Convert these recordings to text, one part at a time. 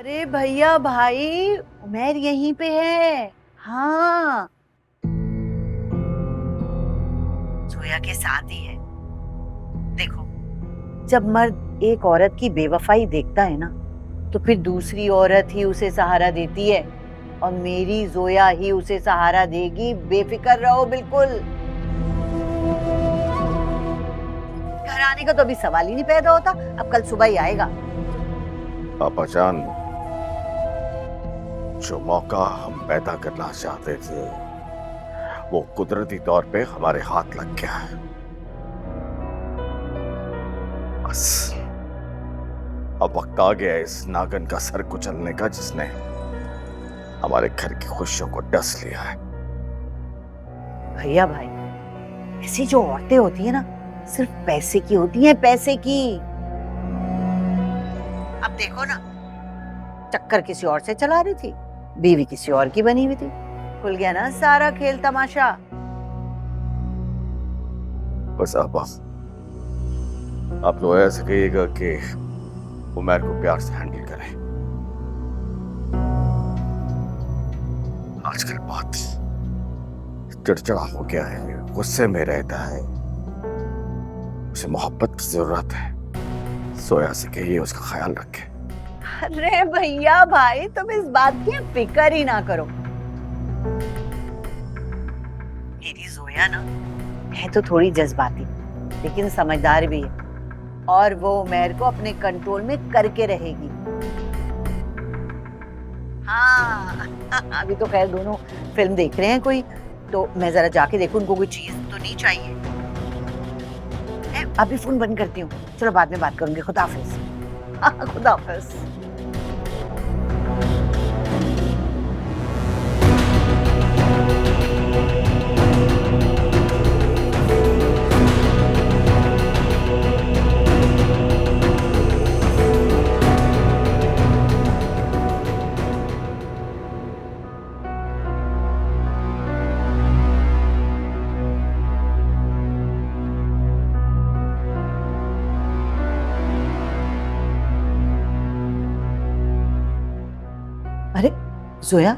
अरे भैया भाई, उमर यहीं पे है। हाँ, जोया के साथ ही है। देखो, जब मर्द एक औरत की बेवफाई देखता है ना, तो फिर दूसरी औरत ही उसे सहारा देती है, और मेरी जोया ही उसे सहारा देगी। बेफिक्र रहो बिल्कुल। घर आने का तो अभी सवाल ही नहीं पैदा होता, अब कल सुबह ही आएगा। पापा जान, जो मौका हम पैदा करना चाहते थे वो कुदरती तौर पे हमारे हाथ लग गया है। बस अब वक्त आ गया है इस नागन का सर कुचलने का, जिसने हमारे घर की खुशियों को डस लिया है। भैया भाई, ऐसी जो औरतें होती है ना, सिर्फ पैसे की होती हैं, पैसे की। अब देखो ना, चक्कर किसी और से चला रही थी, बीवी किसी और की बनी हुई थी। खुल गया ना सारा खेल तमाशा। बस अब आप तो ऐसे कहिएगा कि उमर को प्यार से हैंडल करें। आजकल बहुत चिड़चिड़ा हो गया है, गुस्से में रहता है, उसे मोहब्बत की जरूरत है। सोया से कहिए उसका ख्याल रखे। अरे भैया भाई, तुम इस बात की फिक्र ही ना करो। मेरी जोया ना है तो थोड़ी जज्बाती, लेकिन समझदार भी है, और वो उमर को अपने कंट्रोल में करके रहेगी। हाँ, अभी तो खैर दोनों फिल्म देख रहे हैं कोई, तो मैं जरा जाके देखूं उनको कोई चीज तो नहीं चाहिए। अभी फोन बंद करती हूँ, चलो बाद में बात करूंगी। खुदा हाफिज। खुदा हाफिज। अरे जोया,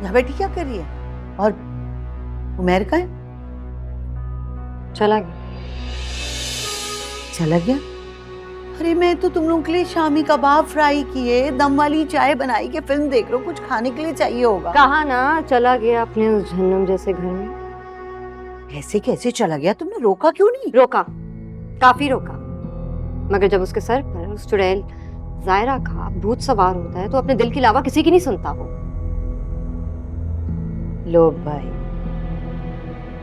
यहाँ बैठी क्या कर रही है? और उमर का है? चला गया। चला गया? अरे मैं तो तुम लोगों के लिए शामी कबाब फ्राई किए, दम वाली चाय बनाई के फिल्म देख रहे हो, कुछ खाने के लिए चाहिए होगा। कहा ना चला गया अपने उस जहन्नम जैसे घर में। ऐसे कैसे चला गया? तुमने रोका क्यों नहीं? रोका, काफी रोका, मगर जब उसके सर पर उस चुड़ैल जायरा का भूत सवार होता है तो अपने दिल के अलावा किसी की नहीं सुनता वो। लो भाई,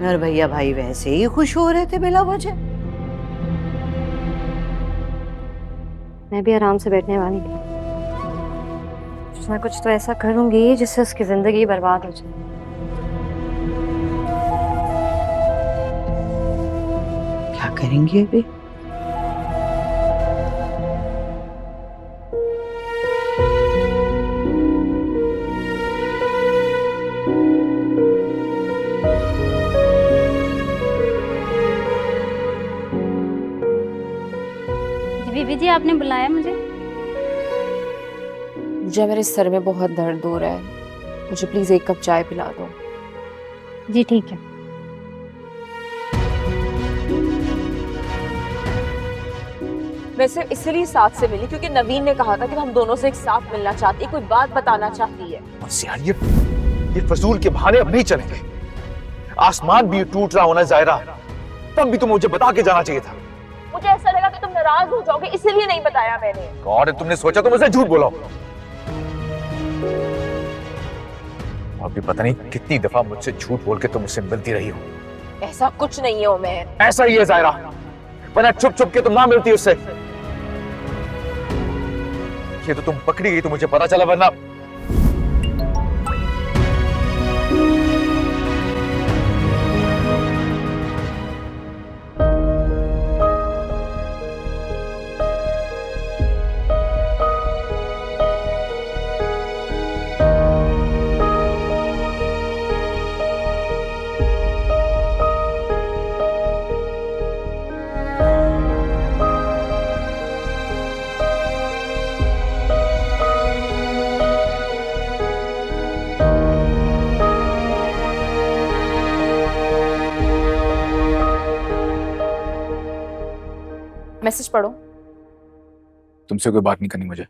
और भैया भाई वैसे ही खुश हो रहे थे बिला वजह। मैं भी आराम से बैठने वाली थी, कुछ ना कुछ तो ऐसा करूंगी जिससे उसकी जिंदगी बर्बाद हो जाए। क्या करेंगे अभी? बीबी जी, आपने बुलाया मुझे? मुझे मेरे सर में बहुत दर्द हो रहा है, मुझे प्लीज एक कप चाय पिला दो। जी ठीक है। मैं सिर्फ इसलिए साथ से मिली क्योंकि नवीन ने कहा था कि हम दोनों से एक साथ मिलना चाहती है, कोई बात बताना चाहती है। बस यार, ये फजूल के बहाने अब नहीं चलेंगे। आसमान भी टूट रहा होना जायरा, तब भी तुम मुझे बता के जाना चाहिए था। मुझे ऐसा लगा कि तुम नाराज हो जाओगे, इसीलिए नहीं बताया मैंने। गॉड, तुमने सोचा तो मुझसे झूठ बोला। और भी पता नहीं कितनी दफा मुझसे झूठ बोल के तुम मुझसे मिलती रही हो। ऐसा कुछ नहीं है उमर। ऐसा ही है जायरा, वरना छुप छुप के तुम ना मिलती उससे। ये तो तुम पकड़ी गई तो मुझे पता चला, वरना मैसेज पढ़ो। तुमसे कोई बात नहीं करनी मुझे।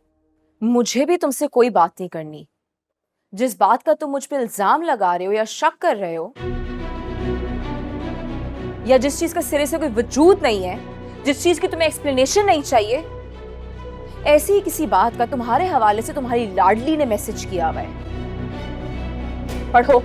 मुझे भी तुमसे कोई बात नहीं करनी। जिस बात का तुम मुझ पे इल्जाम लगा रहे हो या शक कर रहे हो, या जिस चीज का सिरे से कोई वजूद नहीं है, जिस चीज की तुम्हें एक्सप्लेनेशन नहीं चाहिए, ऐसी ही किसी बात का तुम्हारे हवाले से तुम्हारी लाडली ने मैसेज किया हुआ है। पढ़ो।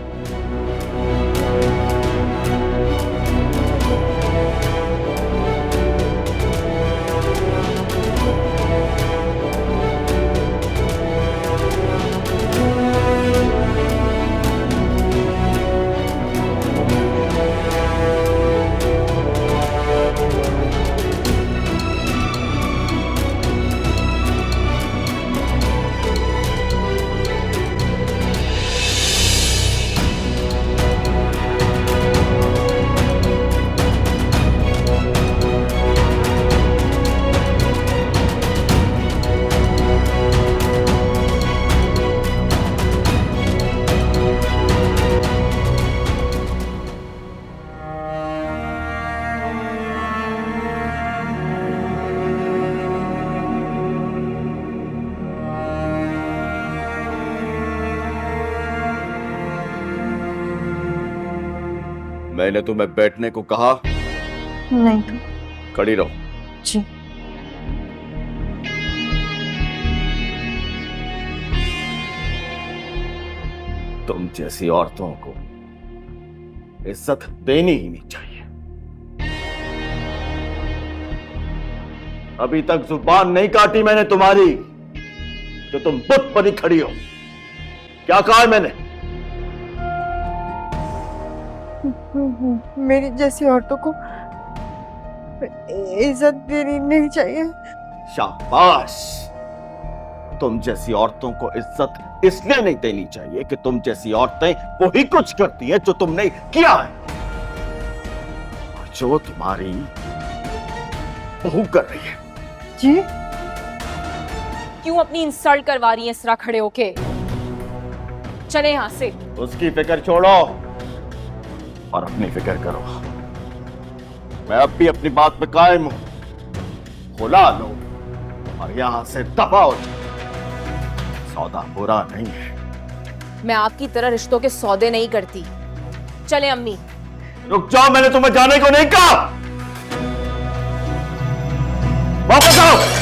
मैंने तुम्हें बैठने को कहा? नहीं तो। खड़ी रहो। जी। तुम जैसी औरतों को इज्जत देनी ही नहीं चाहिए। अभी तक जुबान नहीं काटी मैंने तुम्हारी जो तुम बुत पर ही खड़ी हो। क्या कहा है मैंने? मेरी जैसी औरतों को इज्जत देनी नहीं चाहिए। शाबाश। तुम जैसी औरतों को इज्जत इसलिए नहीं देनी चाहिए कि तुम जैसी औरतें वही कुछ करती हैं जो तुमने किया है और जो तुम्हारी बहू कर रही है। जी? क्यों अपनी इंसल्ट करवा रही है इस तरह खड़े होके? चले यहां से। उसकी फिक्र छोड़ो और अपनी फिक्र करो। मैं अब भी अपनी बात पे कायम हूं। खुला लो और यहां से दफा हो जाओ। सौदा बुरा नहीं है। मैं आपकी तरह रिश्तों के सौदे नहीं करती। चले अम्मी। रुक जाओ, मैंने तुम्हें जाने को नहीं कहा। वापस आओ।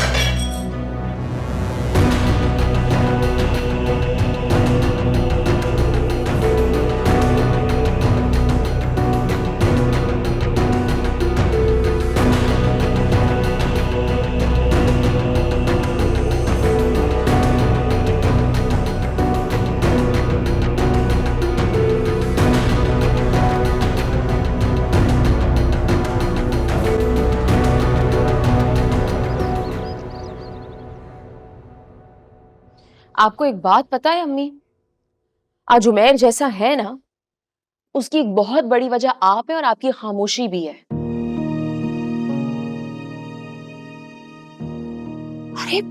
आपको एक बात पता है अम्मी, आज उमैर जैसा है ना, उसकी एक बहुत बड़ी वजह आप है और आपकी खामोशी भी है। अरे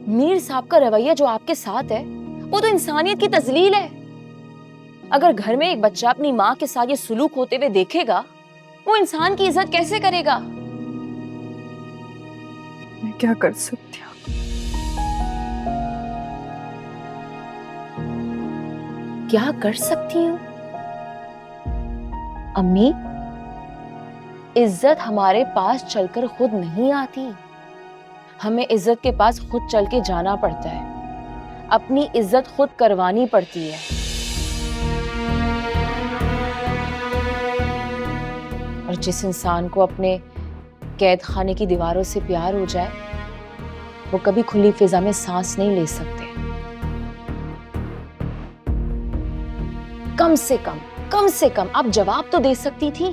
मीर साहब का रवैया जो आपके साथ है वो तो इंसानियत की तजलील है। अगर घर में एक बच्चा अपनी माँ के साथ ये सुलूक होते हुए देखेगा, वो इंसान की इज्जत कैसे करेगा? मैं क्या कर सकती हूँ? क्या कर सकती हूँ? अम्मी, इज्जत हमारे पास चलकर खुद नहीं आती, हमें इज्जत के पास खुद चल के जाना पड़ता है, अपनी इज्जत खुद करवानी पड़ती है। और जिस इंसान को अपने कैद खाने की दीवारों से प्यार हो जाए, वो कभी खुली फिजा में सांस नहीं ले सकते। कम से कम आप जवाब तो दे सकती थी।